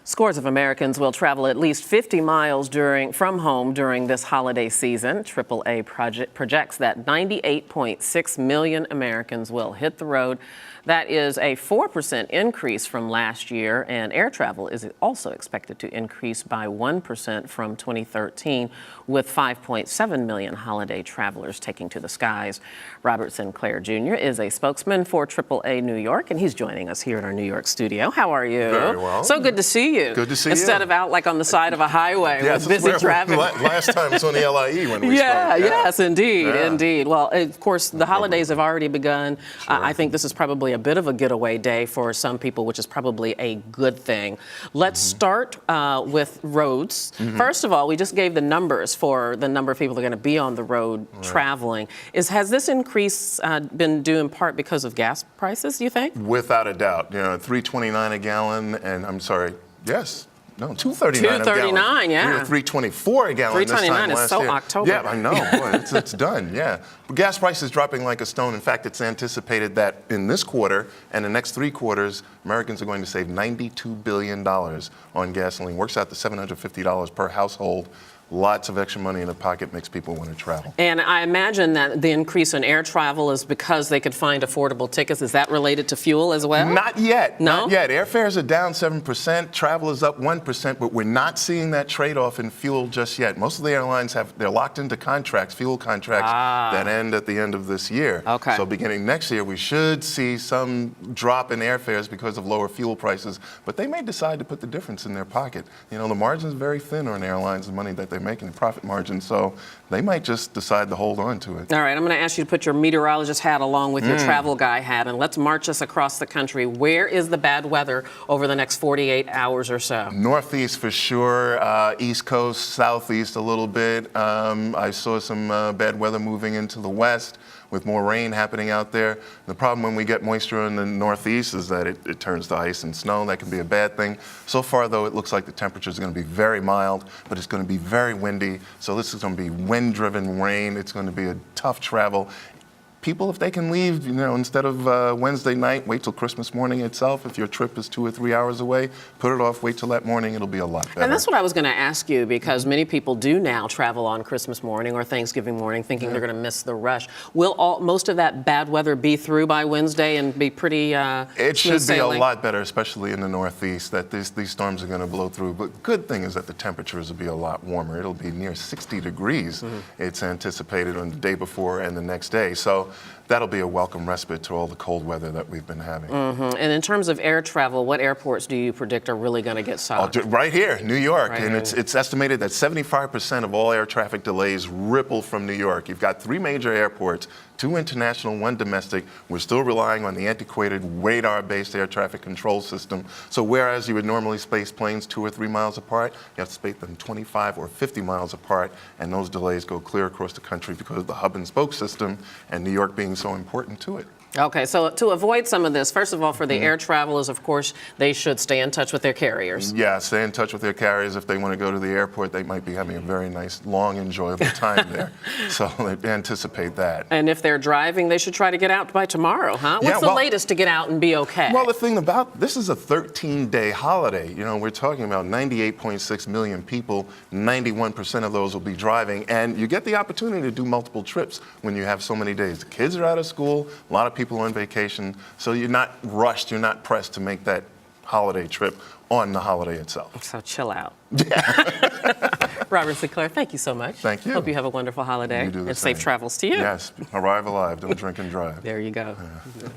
Scores of Americans will travel at least 50 miles from home during this holiday season. AAA projects that 98.6 million Americans will hit the road. That is a 4% increase from last year, and air travel is also expected to increase by 1% from 2013, with 5.7 million holiday travelers taking to the skies. Robert Sinclair Jr. is a spokesman for AAA New York, and he's joining us here in our New York studio. How are you? Very well. So good to see you. Good to see you. Instead of out like on the side of a highway with busy traffic. Last time it was on the LIE when we spoke. Yes, indeed. Well, of course, the holidays have already begun. Sure. I think this is probably a bit of a getaway day for some people, which is probably a good thing. Let's start with roads. First of all, we just gave the numbers for the number of people that are going to be on the road traveling. Has this increase been due in part because of gas prices, do you think? Without a doubt. You know, $3.29 a gallon, and I'm sorry, yes. No, $2.39 a gallon. $2.39, yeah. We were $3.24 a gallon this time last year. $3.29 is so October. Yeah, I know. Boy, it's done, yeah. But gas prices dropping like a stone. In fact, it's anticipated that in this quarter and the next 3 quarters, Americans are going to save $92 billion on gasoline. Works out to $750 per household. Lots of extra money in the pocket makes people want to travel. And I imagine that the increase in air travel is because they could find affordable tickets. Is that related to fuel as well? Not yet. No? Not yet. Airfares are down 7%. Travel is up 1%, but we're not seeing that trade-off in fuel just yet. Most of the airlines they're locked into contracts, fuel contracts, that end at the end of this year. Okay. So beginning next year, we should see some drop in airfares because of lower fuel prices, but they may decide to put the difference in their pocket. You know, the margin's very thin on airlines, the money that they making the profit margin, so they might just decide to hold on to it. All right, I'm going to ask you to put your meteorologist hat along with your travel guy hat, and let's march us across the country. Where is the bad weather over the next 48 hours or so? Northeast for sure, East Coast, Southeast a little bit. I saw some bad weather moving into the west with more rain happening out there. The problem when we get moisture in the Northeast is that it turns to ice and snow. That can be a bad thing. So far, though, it looks like the temperatures are going to be very mild, but it's going to be very windy. So this is going to be wind-driven rain. It's going to be a tough travel. People, if they can leave, you know, instead of Wednesday night, wait till Christmas morning itself. If your trip is 2 or 3 hours away, put it off, wait till that morning, it'll be a lot better. And that's what I was going to ask you, because many people do now travel on Christmas morning or Thanksgiving morning thinking they're going to miss the rush. Will most of that bad weather be through by Wednesday and be pretty It should sailing? be a lot better, especially in the Northeast, that these storms are going to blow through. But good thing is that the temperatures will be a lot warmer. It'll be near 60 degrees, it's anticipated on the day before and the next day. So that'll be a welcome respite to all the cold weather that we've been having. And in terms of air travel, what airports do you predict are really going to get socked? Right here, New York. Right and here. it's estimated that 75% of all air traffic delays ripple from New York. You've got 3 major airports, 2 international, 1 domestic. We're still relying on the antiquated radar-based air traffic control system. So whereas you would normally space planes 2 or 3 miles apart, you have to space them 25 or 50 miles apart, and those delays go clear across the country because of the hub and spoke system and New York being so important to it. Okay, so to avoid some of this, first of all, for the air travelers, of course, they should stay in touch with their carriers. Yeah, stay in touch with their carriers. If they want to go to the airport, they might be having a very nice, long, enjoyable time there. So anticipate that. And if they're driving, they should try to get out by tomorrow, huh? What's the latest to get out and be okay? Well, the thing about this is a 13-day holiday. You know, we're talking about 98.6 million people. 91% of those will be driving. And you get the opportunity to do multiple trips when you have so many days. The kids are out of school. A lot of people on vacation, so you're not rushed, you're not pressed to make that holiday trip on the holiday itself. So chill out. Yeah. Robert Sinclair, thank you so much. Thank you. Hope you have a wonderful holiday. You do the and same. safe travels to you. Yes, arrive alive, don't drink and drive. There you go.